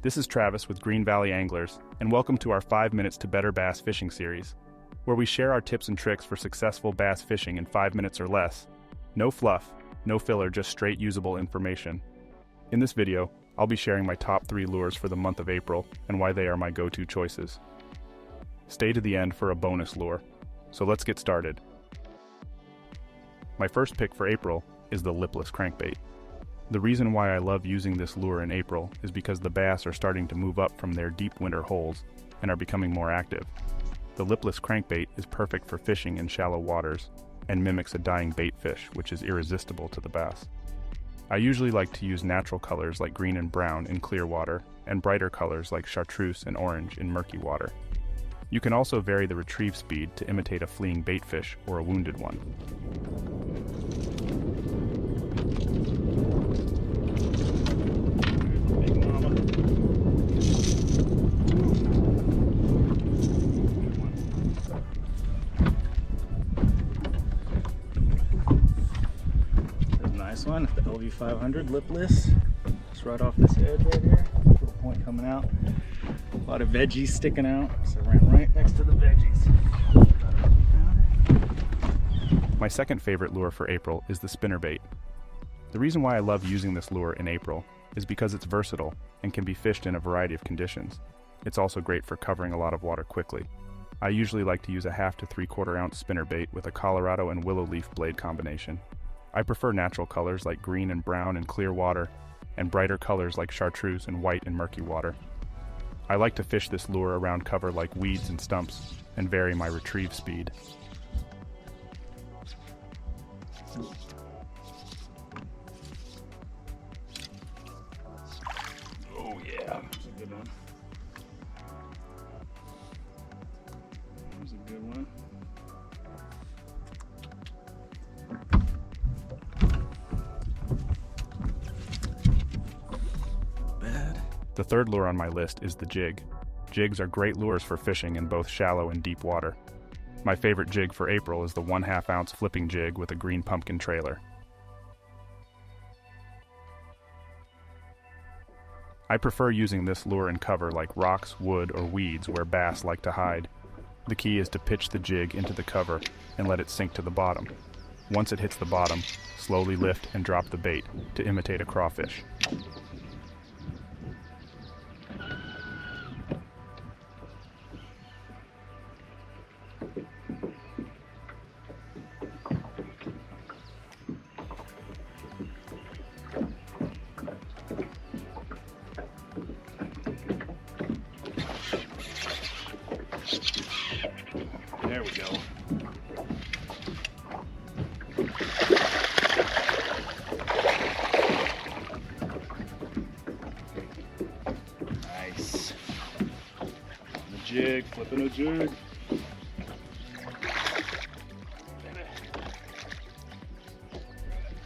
This is Travis with Green Valley Anglers, and welcome to our 5 Minutes to Better Bass Fishing series, where we share our tips and tricks for successful bass fishing in 5 minutes or less. No fluff, no filler, just straight usable information. In this video, I'll be sharing my top 3 lures for the month of April and why they are my go-to choices. Stay to the end for a bonus lure. So let's get started. My first pick for April is the lipless crankbait. The reason why I love using this lure in April is because the bass are starting to move up from their deep winter holes and are becoming more active. The lipless crankbait is perfect for fishing in shallow waters and mimics a dying baitfish, which is irresistible to the bass. I usually like to use natural colors like green and brown in clear water and brighter colors like chartreuse and orange in murky water. You can also vary the retrieve speed to imitate a fleeing baitfish or a wounded one. Nice one, the LV500 lipless. Just right off this edge right here. Little point coming out. A lot of veggies sticking out, so ran right next to the veggies. My second favorite lure for April is the spinnerbait. The reason why I love using this lure in April is because it's versatile and can be fished in a variety of conditions. It's also great for covering a lot of water quickly. I usually like to use a 1/2 to 3/4 ounce spinnerbait with a Colorado and willow leaf blade combination. I prefer natural colors like green and brown in clear water, and brighter colors like chartreuse and white in murky water. I like to fish this lure around cover like weeds and stumps, and vary my retrieve speed. Oh yeah, that's a good one. There's a good one. The third lure on my list is the jig. Jigs are great lures for fishing in both shallow and deep water. My favorite jig for April is the 1/2 ounce flipping jig with a green pumpkin trailer. I prefer using this lure in cover like rocks, wood, or weeds where bass like to hide. The key is to pitch the jig into the cover and let it sink to the bottom. Once it hits the bottom, slowly lift and drop the bait to imitate a crawfish. There we go. Nice. The jig, flipping a jig.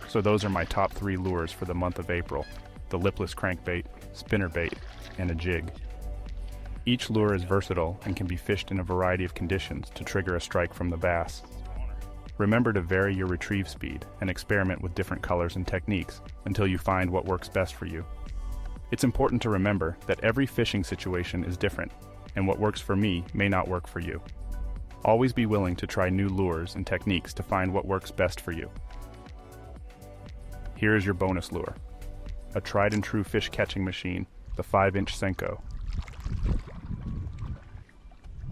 So those are my top 3 lures for the month of April: the lipless crankbait, spinnerbait, and a jig. Each lure is versatile and can be fished in a variety of conditions to trigger a strike from the bass. Remember to vary your retrieve speed and experiment with different colors and techniques until you find what works best for you. It's important to remember that every fishing situation is different, and what works for me may not work for you. Always be willing to try new lures and techniques to find what works best for you. Here is your bonus lure: a tried and true fish catching machine, the 5-inch Senko.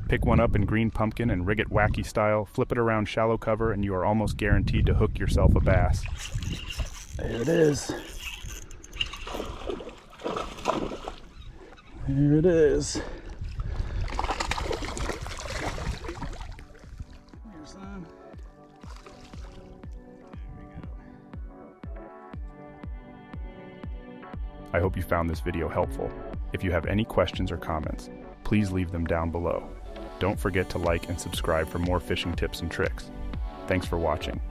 Pick one up in green pumpkin and rig it wacky style, flip it around shallow cover, and you are almost guaranteed to hook yourself a bass. There it is. There it is. Here's some. I hope you found this video helpful. If you have any questions or comments, please leave them down below. Don't forget to like and subscribe for more fishing tips and tricks. Thanks for watching.